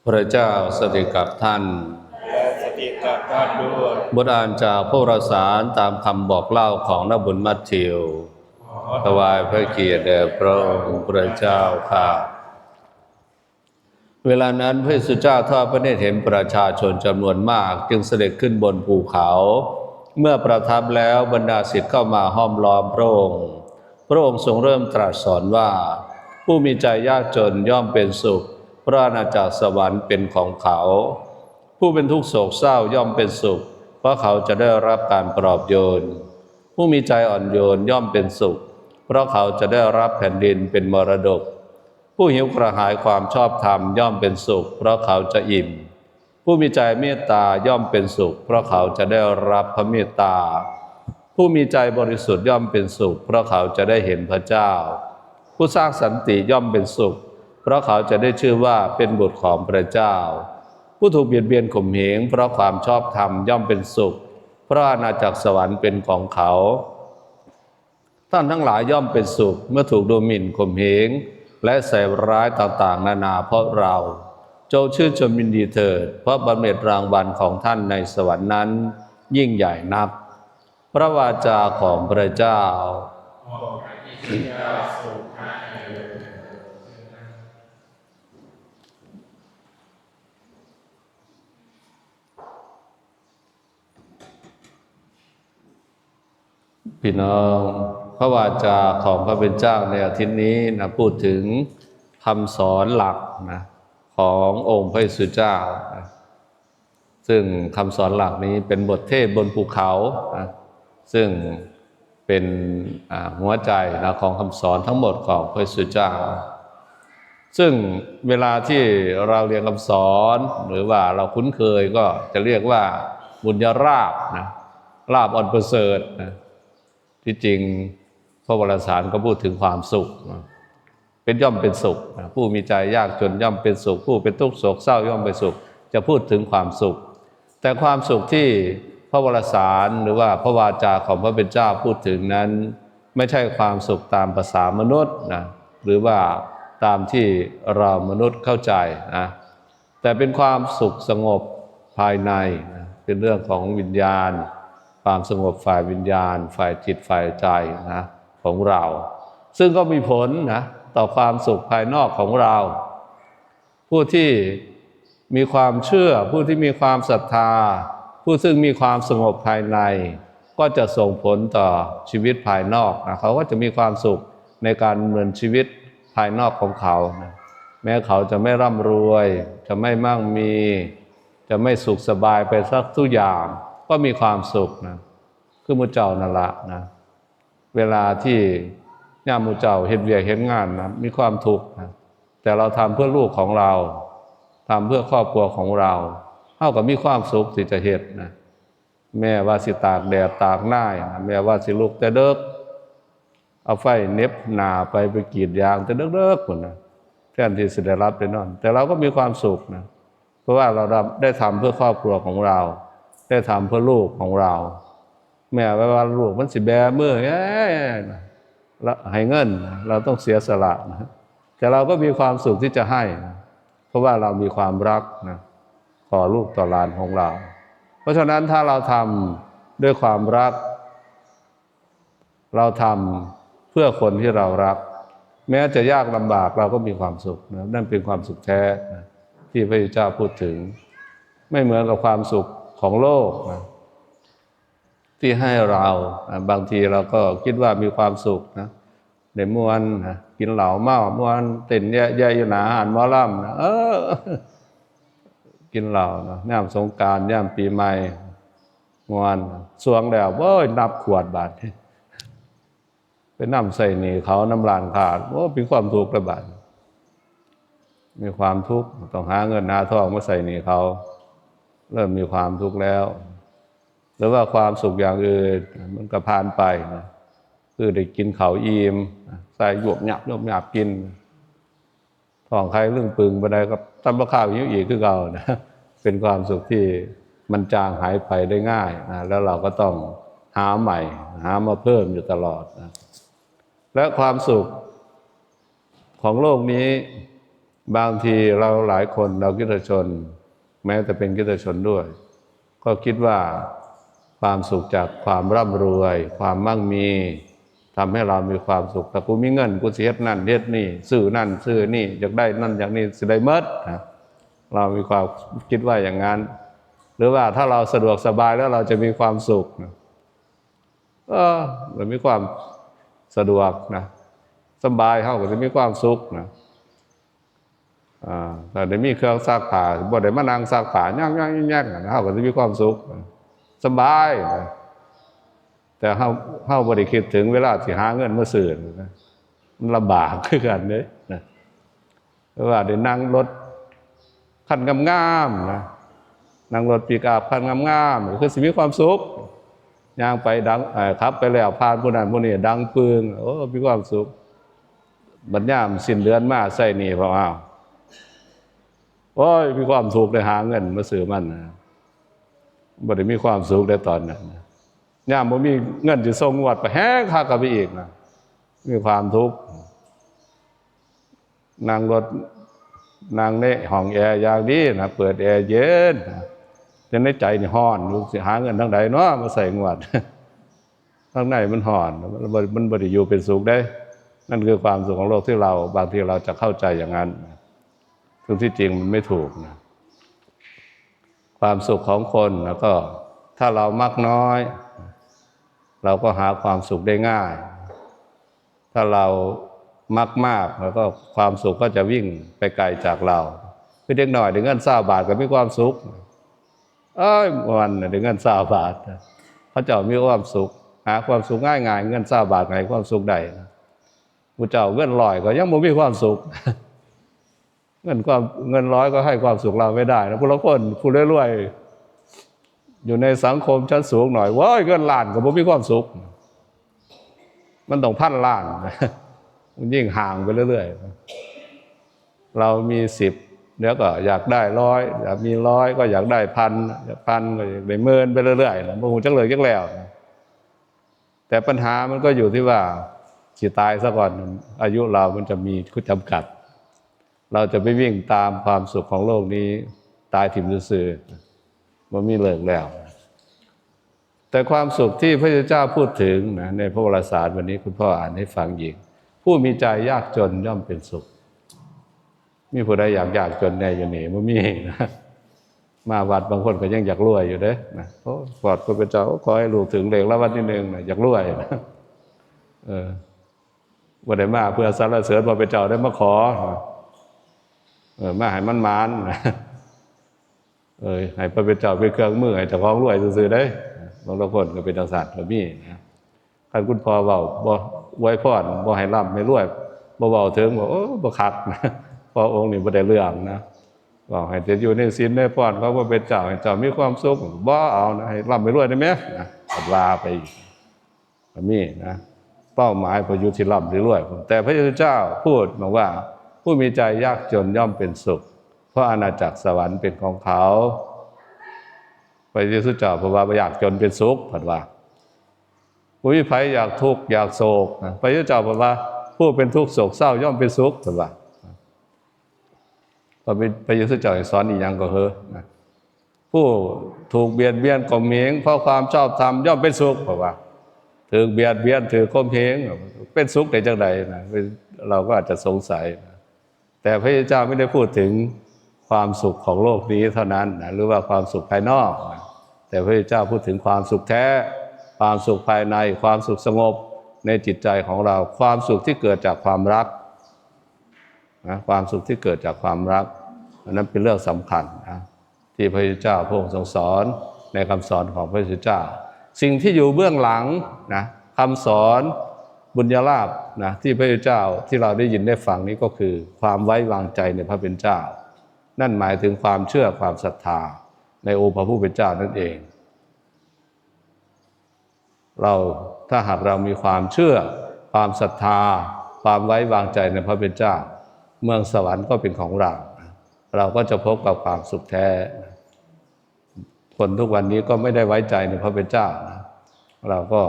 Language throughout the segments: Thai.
พระเจ้าสถิตกับท่านและสถิตกับท่านด้วยบทอ่านจากพระวารสารตามคำบอกเล่าของนบุญมัทธิวถวายพระเกียรติแด่พระองค์พระเจ้าข้าเวลานั้นพระเยซูเจ้าทอดพระเนตรเห็นประชาชนจำนวนมากจึงเสด็จขึ้นบนภูเขาเมื่อประทับแล้วบรรดาศิษย์เข้ามาห้อมล้อมพระองค์ทรงเริ่มตรัสสอนว่าผู้มีใจยากจนย่อมเป็นสุขเพราะอาณาจักรสวรรค์เป็นของเขาผู้เป็นทุกข์โศกเศร้าย่อมเป็นสุขเพราะเขาจะได้รับการปลอบโยนผู้มีใจอ่อนโยนย่อมเป็นสุขเพราะเขาจะได้รับแผ่นดินเป็นมรดกผู้หิวกระหายความชอบธรรมย่อมเป็นสุขเพราะเขาจะอิ่มผู้มีใจเมตตาย่อมเป็นสุขเพราะเขาจะได้รับพระเมตตาผู้มีใจบริสุทธิ์ย่อมเป็นสุขเพราะเขาจะได้เห็นพระเจ้าผู้สร้างสันติย่อมเป็นสุขเพราะเขาจะได้ชื่อว่าเป็นบุตรของพระเจ้าผู้ถูกเบียดเบียนข่มเหงเพราะความชอบธรรมย่อมเป็นสุขเพราะอาณาจักรสวรรค์เป็นของเขาท่านทั้งหลายย่อมเป็นสุขเมื่อถูกดูหมิ่นข่มเหงและใส่ร้ายต่างๆนานาเพราะเราจงชื่นชมยินดีเถิดเพราะบำเหน็จรางวัลของท่านในสวรรค์นั้นยิ่งใหญ่นักพระวาจาของพระเจ้าพี่น้องพระวาจาของพระเป็นเจ้าในอาทิตย์นี้นะพูดถึงคำสอนหลักนะขององค์พระเยซูเจ้านะซึ่งคำสอนหลักนี้เป็นบทเทศบนภูเขานะซึ่งเป็นหัวใจนะของคำสอนทั้งหมดของพระเยซูเจ้าซึ่งเวลาที่เราเรียนคำสอนหรือว่าเราคุ้นเคยก็จะเรียกว่าบุญญาราภนะลาภอันประเสริฐนะที่จริงพระวรสารก็พูดถึงความสุขเป็นย่อมเป็นสุขผู้มีใจยากจนย่อมเป็นสุขผู้เป็นทุกข์โศกเศร้าย่อมเป็นสุขจะพูดถึงความสุขแต่ความสุขที่พระวรสารหรือว่าพระวาจาของพระเป็นเจ้าพูดถึงนั้นไม่ใช่ความสุขตามภาษามนุษย์นะหรือว่าตามที่เรามนุษย์เข้าใจนะแต่เป็นความสุขสงบภายในนะเป็นเรื่องของวิญญาณความสงบฝ่ายวิญญาณฝ่ายจิตฝ่ายใจนะของเราซึ่งก็มีผลนะต่อความสุขภายนอกของเราผู้ที่มีความเชื่อผู้ที่มีความศรัทธาผู้ซึ่งมีความสงบภายในก็จะส่งผลต่อชีวิตภายนอกนะเขาก็จะมีความสุขในการดำเนินชีวิตภายนอกของเขานะแม้เขาจะไม่ร่ำรวยจะไม่มั่งมีจะไม่สุขสบายไปสักทุกอย่างก็มีความสุขนะคือมุเจ้านั่นละนะเวลาที่ย่ามุเจ้าเฮ็ดเวียกเฮ็ดงานนะมีความทุกข์นะแต่เราทำเพื่อลูกของเราทำเพื่อครอบครัวของเราเท่ากับมีความสุขที่จะเฮ็ดนะแม่ว่าสิตากแดดตากหน้าแม่ว่าสิลุกแต่เด็กเอาไฟเน็บหน้าไปกรีดยางแต่เด็กๆพุ่นนะแทนที่สิได้รับได้นอนแต่เราก็มีความสุขนะเพราะว่าเราได้ทำเพื่อครอบครัวของเราได้ทำเพื่อลูกของเราแม่ว่าลูกมันสิแบมือแล้วให้เงินเราต้องเสียสละนะแต่เราก็มีความสุขที่จะให้นะเพราะว่าเรามีความรักนะต่อลูกต่อหลานของเราเพราะฉะนั้นถ้าเราทำด้วยความรักเราทำเพื่อคนที่เรารักแม้จะยากลำบากเราก็มีความสุขนะนั่นเป็นความสุขแท้นะที่พระเจ้าพูดถึงไม่เหมือนกับความสุขของโลกนะที่ให้เราบางทีเราก็คิดว่ามีความสุขนะในมวนนะกินเหล้าเมามวนเต้นแย่ๆอยู่หน้าอาหารหมอลำนะกินเหล้านะย่ามสงกรานต์ย่ามปีใหม่มวนสวงแล้วโอ้ยนับขวดบาทไปนำใส่หนีเขาน้ำลานขาดโอ้เป็นความทุกข์ระบาดมีความทุกข์ต้องหาเงินหาทองมาใส่หนีเขาเริ่มมีความทุกข์แล้วหรือว่าความสุขอย่างอื่นมันก็ผ่านไปนะคือได้กินข้าวอิ่มใส่หยวกหยับกินท้องใครเรื่องปึงบันไดกับตำราข้าวหิวอีกคือเก่านะเป็นความสุขที่มันจางหายไปได้ง่ายนะแล้วเราก็ต้องหาใหม่หามาเพิ่มอยู่ตลอดนะและความสุขของโลกนี้ บางทีเราหลายคนเราคริสตชนแม้แต่เป็นคริสตชนด้วยก็คิดว่าความสุขจากความร่ำรวยความมั่งมีทำให้เรามีความสุขแต่กูมีเงินกูสิเฮ็ดนั่นเฮ็ดนี่ซื้อนั่นซื้อนี่อยากได้นั่นอยากนี่สิได้หมดนะเรามีความคิดว่าอย่างนั้นหรือว่าถ้าเราสะดวกสบายแล้วเราจะมีความสุขนะเรามีความสะดวกนะสบายเฮาก็จะมีความสุขนะแต่ได้มีเครื่องซักผ้าบ่ได้มานั่งซักผ้าย่างๆๆๆเฮาก็จะมีความสุขสบายนะแต่เฮาบ่ได้คิดถึงเวลาสิหาเงินมาซื้อนะมันลำบากคือกันเด้นะเพราะว่าได้นั่งรถคันงามๆนะนั่งรถปิกอัพคันงามๆคือสิมีความสุขย่างไปดังขับไปแล้วผ่านผู้นั้นผู้นี้ดังปึงโอ้มีความสุขบัดยามสิ้นเดือนมาใช้หนี้เพราะโอ้ยมีความสุขได้หาเงินมาซื้อมันนะบ่ได้มีความสุขได้ตอนนั้นนะยามบ่มีเงินสิส่งงวดไปแฮงคักกับไปอีกนะมีความทุกข์นั่งรถนั่งในห้องแอร์อย่างดีนะเปิดแอร์เย็นแต่ในใจนี่ร้อนอยู่สิหาเงินทางใดเนาะมาใส่งวดข้างในมันร้อนมันบ่ได้อยู่เป็นสุขได้นั่นคือความสุขของโลกที่เราบางทีเราจะเข้าใจอย่างนั้นซึ่งที่จริงมันไม่ถูกนะความสุขของคนแล้วก็ถ้าเรามักน้อยเราก็หาความสุขได้ง่ายถ้าเรามักมากแล้วก็ความสุขก็จะวิ่งไปไกลจากเราคือเด็กหน่อยได้เงิน20 บาทก็มีความสุขวันได้เงิน20 บาทพระเจ้ามีความสุขหาความสุขง่ายๆเงิน20 บาทให้ความสุขได้พระเจ้าเงิน100ก็ยังบ่มีความสุขเงิน100ก็ให้ความสุขเราไม่ได้นะผู้ละคนผู้รวยๆอยู่ในสังคมชั้นสูงหน่อยว้ายเงินล้านก็บ่มีความสุขมันต้องพันล้านมันยิ่งห่างไปเรื่อยๆเรามี10เดี๋ยวก็อยากได้100อยากมี100ก็อยากได้1,000อยาก1,000ก็อยากได้หมื่นไปเรื่อยๆบ่ฮู้จักเลยจักแล้วแต่ปัญหามันก็อยู่ที่ว่าสิตายซะก่อนอายุเรามันจะมีข้อจำกัดเราจะไปวิ่งตามความสุขของโลกนี้ตายถิ่มซื่อๆบ่มีเลิกแล้วแต่ความสุขที่พระเจ้าพูดถึงนะในพระวรสารวันนี้คุณพ่ออ่านให้ฟังอีกผู้มีใจยากจนย่อมเป็นสุขมีผู้ใดอยากยากจนแน่อยู่นี่บ่มีนะมาวัดบางคนก็ยังอยากรวยอยู่เด้นะโอ้กอดพระเจ้าขอให้ลูกถึงเลขรางวัลที่1นะอยากรวยนะบ่ได้มาเพื่อสรรเสริญพระเจ้าได้มาขอมาให้มันมานให้พระเจ้าเป็นเครื่องมือให้เจ้าของรวยซื่อๆได้บางคนก็เป็นจังซั่นก็มีนะคันคุณพ่อเว้าบ่อวยพรบ่ให้ร่ำให้รวยบ่เว้าถึงว่าโอ้บ่คักนะพระองค์นี่บ่ได้เรื่องนะบอกให้อยู่ในศีลในพรเขาบ่เป็นเจ้าให้เจ้ามีความสุขบ่เอานะให้ร่ำให้รวยได้มั้ยนะว่าไปก็มีนะเป้าหมายบ่อยู่ที่ร่ำหรือรวยแต่พระเจ้าพูดบอกว่าผู้มีใจยากจนย่อมเป็นสุขเพราะอาณาจักรสวรรค์เป็นของเขาพระเยซูเจ้าบอกว่าบ่อยากจนเป็นสุขเพิ่นว่าผู้มีภัยอยากทุกข์อยากโศกพระเยซูเจ้าบอกว่าผู้เป็นทุกข์โศกเศร้าย่อมเป็นสุขเพิ่นว่าพระเยซูเจ้าสอนอีหยังก็เฮ้อผู้ถูกเบียดเบียนข่มเหงเพราะความชอบธรรมย่อมเป็นสุขเพิ่นว่าถูกเบียดเบียนถูกข่มเหงเป็นสุขได้จังได๋นะเราก็อาจจะสงสัยนะแต่พระเจ้าไม่ได้พูดถึงความสุขของโลกนี้เท่านั้นนะหรือว่าความสุขภายนอกนะแต่พระเจ้าพูดถึงความสุขแท้ความสุขภายในความสุขสงบในจิตใจของเราความสุขที่เกิดจากความรักนะความสุขที่เกิดจากความรักอันนั้นเป็นเรื่องสำคัญนะที่พระเจ้าพระองค์ทรงสอนในคำสอนของพระเจ้าสิ่งที่อยู่เบื้องหลังนะคำสอนบุญญาลาภนะที่พระเจ้าที่เราได้ยินได้ฟังนี้ก็คือความไว้วางใจในพระเป็นเจ้านั่นหมายถึงความเชื่อความศรัทธาในองค์พระผู้เป็นเจ้านั่นเองถ้าหากเรามีความเชื่อความศรัทธาความไว้วางใจในพระเป็นเจ้าเมืองสวรรค์ก็เป็นของเราก็จะพบกับความสุขแท้คนทุกวันนี้ก็ไม่ได้ไว้ใจในพระเป็นเจ้านะเราก็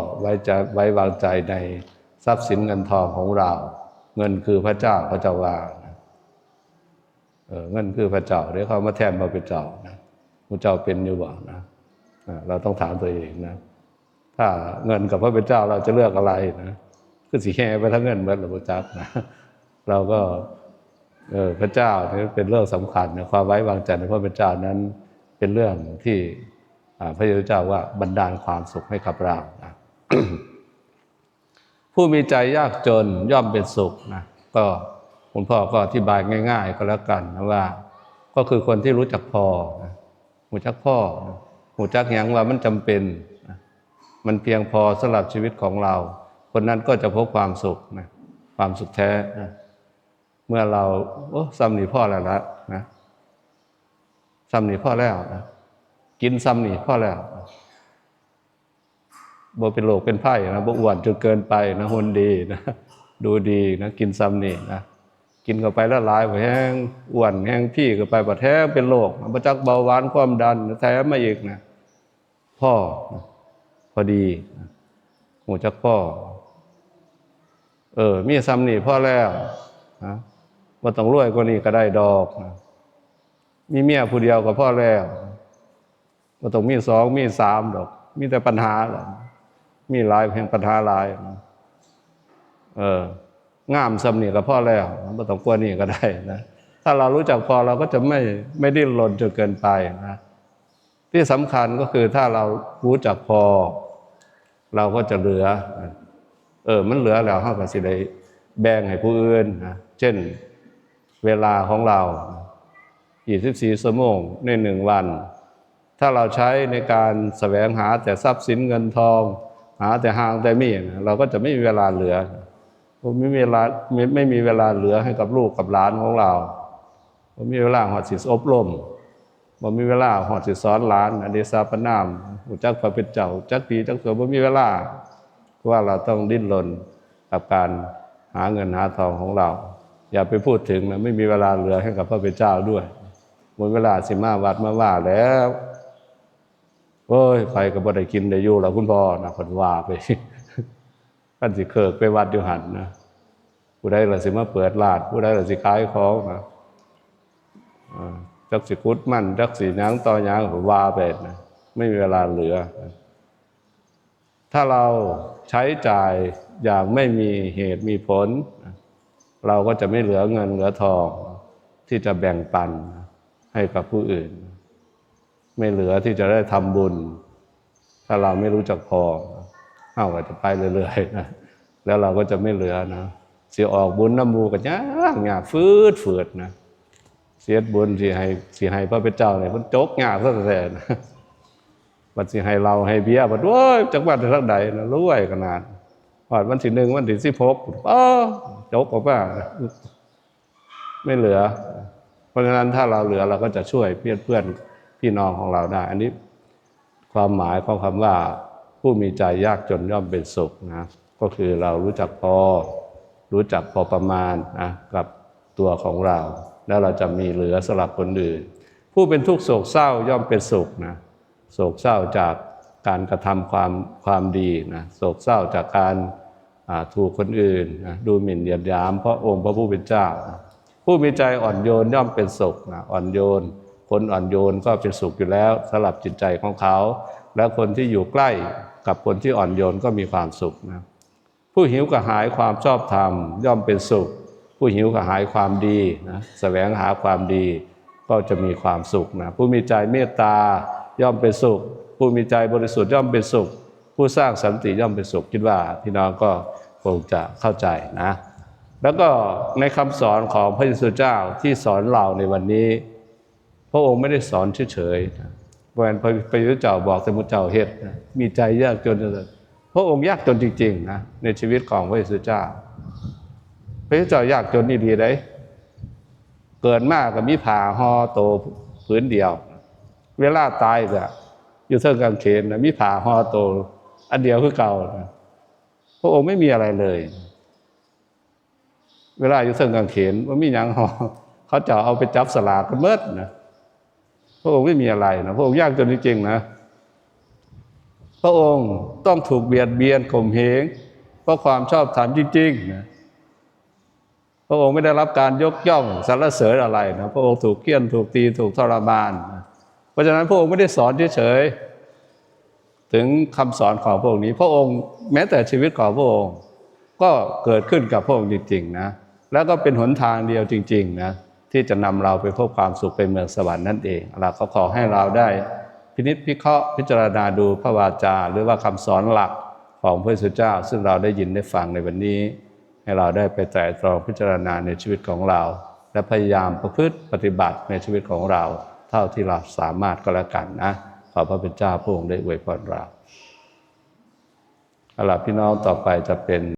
ไว้วางใจในทรัพย์สินเงินทองของเราเงินคือพระเจ้าพระเจ้าว่า เงินคือพระเจ้าเดี๋ยวเขามาแทนมาเป็นเจ้านะพระเจ้าเป็นอยู่บ่นะเราต้องถามตัวเองนะถ้าเงินกับพระเป็นเจ้าเราจะเลือกอะไรนะคือสิแห่ไปทั้งเงินเหมือนหลวงพ่อจักนะเราก็พระเจ้านี่เป็นเรื่องสำคัญนะความไว้วางใจในพระเป็นเจ้านั้นเป็นเรื่องที่พระเยซูเจ้าว่าบันดาลความสุขให้กับเรานะ ผู้มีใจยากจนย่อมเป็นสุขนะก็คุณพ่อก็อธิบายง่ายๆก็แล้วกันนะว่าก็คือคนที่รู้จักพอนะรู้จักพ่อนะรู้จักอย่างว่ามันจำเป็นนะมันเพียงพอสำหรับชีวิตของเราคนนั้นก็จะพบความสุขนะความสุขแท้นะเมื่อเราซ้ำหนีพ่อแล้วละนะซ้ำหนีพ่อแล้วนะกินซ้ำหนีพ่อแล้วบ่เป็นโรคเป็นไผ่นะบ่อ้วนจนเกินไปนะหุ่นดีนะดูดีนะกินซ้ำนี่นะกินเข้าไปแล้วหลายแห้งอ้วนแห้งพี่เข้าไปบ่แท้เป็นโรคบ่จักเบาหวานความดันแถมมาอีกนะพ่อพอดีหูจักพ่อมีซ้ำนี่พ่อแล้วนะบ่ต้องรวยกว่านี้ก็ได้ดอกนะมีเมียผู้เดียวก็พอแล้วบ่ต้องมี2มี3ดอกมีแต่ปัญหาแหละมีหลายแห่งปัญหาหลายงามซ้ำนี่ก็พอแล้วไม่ต้องกลัวนี่ก็ได้นะถ้าเรารู้จักพอเราก็จะไม่ดิ้นรนจนเกินไปนะที่สำคัญก็คือถ้าเรารู้จักพอเราก็จะเหลือมันเหลือแล้วเราก็สิได้แบ่งให้ผู้อื่นนะเช่นเวลาของเรา24 ชั่วโมงใน1 วันถ้าเราใช้ในการแสวงหาแต่ทรัพย์สินเงินทองหาแต่หางแต่มีเราก็จะไม่มีเวลาเหลือไม่มีเวลาเหลือให้กับลูกกับหลานของเราไม่มีเวลาหอดสิอบรมไม่มีเวลาหอดสิสอนหลานอเดชาปนามหูจักพระเป็นเจ้าจักปีจักตัวไม่มีเวลาเพราะว่าเราต้องดิ้นรนกับการหาเงินหาทองของเราอย่าไปพูดถึงนะไม่มีเวลาเหลือให้กับพระเป็นเจ้าด้วยหมดเวลาสิมาวัดมาว่าแล้วไปก็บ่ได้กินได้อยู่แล้วคุณพ่อนะเพิ่นว่าไปท่านสิเคิกไปวัดอยู่หั่นนะผู้ใดล่ะสิมาเปิดร้านผู้ใดล่ะสิขายของนะจักสิกุดมั่นจักสิหยังต่อหยังก็ว่าไปนะไม่มีเวลาเหลือถ้าเราใช้จ่ายอย่างไม่มีเหตุมีผลเราก็จะไม่เหลือเงินเหลือทองที่จะแบ่งปันให้กับผู้อื่นไม่เหลือที่จะได้ทำบุญถ้าเราไม่รู้จักพอเราก็จะไปเรื่อยๆนะแล้วเราก็จะไม่เหลือนะสิออกบุญน้ำมูกันยากฟืดนะเสียบุญสิให้พระเป็นเจ้าเนี่ยมันจกยากซะแต่นะบัดสิให้เราให้เบี้ยบัดโอ้ยจักวันเท่าใดนะรวยขนาดฮอดวันที่1วันที่16จกออกมาไม่เหลือเพราะฉะนั้นถ้าเราเหลือเราก็จะช่วยเพื่อนพี่น้องของเราได้อันนี้ความหมายของคำว่าผู้มีใจยากจนย่อมเป็นสุขนะก็คือเรารู้จักพอประมาณนะกับตัวของเราแล้วเราจะมีเหลือสำหรับคนอื่นผู้เป็นทุกข์โศกเศร้าย่อมเป็นสุขนะโศกเศร้าจากการกระทำความดีนะโศกเศร้าจากการถูกคนอื่นนะดูหมิ่นเหยียดหยามเพราะองค์พระผู้เป็นเจ้านะผู้มีใจอ่อนโยนย่อมเป็นสุขนะอ่อนโยนคนอ่อนโยนก็เป็นสุขอยู่แล้วสำหรับจิตใจของเขาและคนที่อยู่ใกล้กับคนที่อ่อนโยนก็มีความสุขนะผู้หิวกระหายความชอบธรรมย่อมเป็นสุขผู้หิวกระหายความดีนะแสวงหาความดีก็จะมีความสุขนะผู้มีใจเมตตาย่อมเป็นสุขผู้มีใจบริสุทธิ์ย่อมเป็นสุขผู้สร้างสันติย่อมเป็นสุขคิดว่าพี่น้องก็คงจะเข้าใจนะแล้วก็ในคำสอนของพระเยซูเจ้าที่สอนเราในวันนี้พระองค์ไม่ได้สอนเฉยๆเพราะฉะนั้นพระเยซูเจ้าบอกแต่มุเจ้าเฮ็ดนะมีใจยากจนพระองค์ยากจนจริงๆนะในชีวิตของพระเยซูเจ้าพระเยซูเจ้ายากจนนี่ดีได้เกิดมาก็มีผ้าห่อโตผืนเดียวเวลาตายก็อยู่เทิงกางเขนนะมีผ้าห่อโตอันเดียวคือเก่านะพระองค์ไม่มีอะไรเลยเวลาอยู่เทิงกางเขนว่ามีหยังห่อเขาจะเอาไปจับสลากกันเมิดนะพระองค์ไม่มีอะไรนะพระองค์ยากจนจริงๆนะพระองค์ต้องถูกเบียดเบียนข่มเหงเพราะความชอบธรรมจริงๆนะ พระองค์ไม่ได้รับการยกย่องสรรเสริญอะไรนะพระองค์ถูกเฆี่ยนถูกตีถูกทรมานเพราะฉะนั้นพระองค์ไม่ได้สอนเฉยๆถึงคำสอนของพระองค์นี้พระองค์แม้แต่ชีวิตของพระองค์ก็เกิดขึ้นกับพระองค์จริงๆนะแล้วก็เป็นหนทางเดียวจริงๆนะที่จะนำเราไปพบความสุขไปเมืองสวรรค์นั่นเองเราก็ขอให้เราได้พินิจพิเคราะห์พิจารณาดูพระวาจาหรือว่าคำสอนหลักของพระเยซูเจ้าซึ่งเราได้ยินได้ฟังในวันนี้ให้เราได้ไปไตร่ตรองพิจารณาในชีวิตของเราและพยายามประพฤติปฏิบัติในชีวิตของเราเท่าที่เราสามารถก็แล้วกันนะขอพระเป็นเจ้าพระองค์ได้อวยพรเราเอาล่ะพี่น้องต่อไปจะเป็น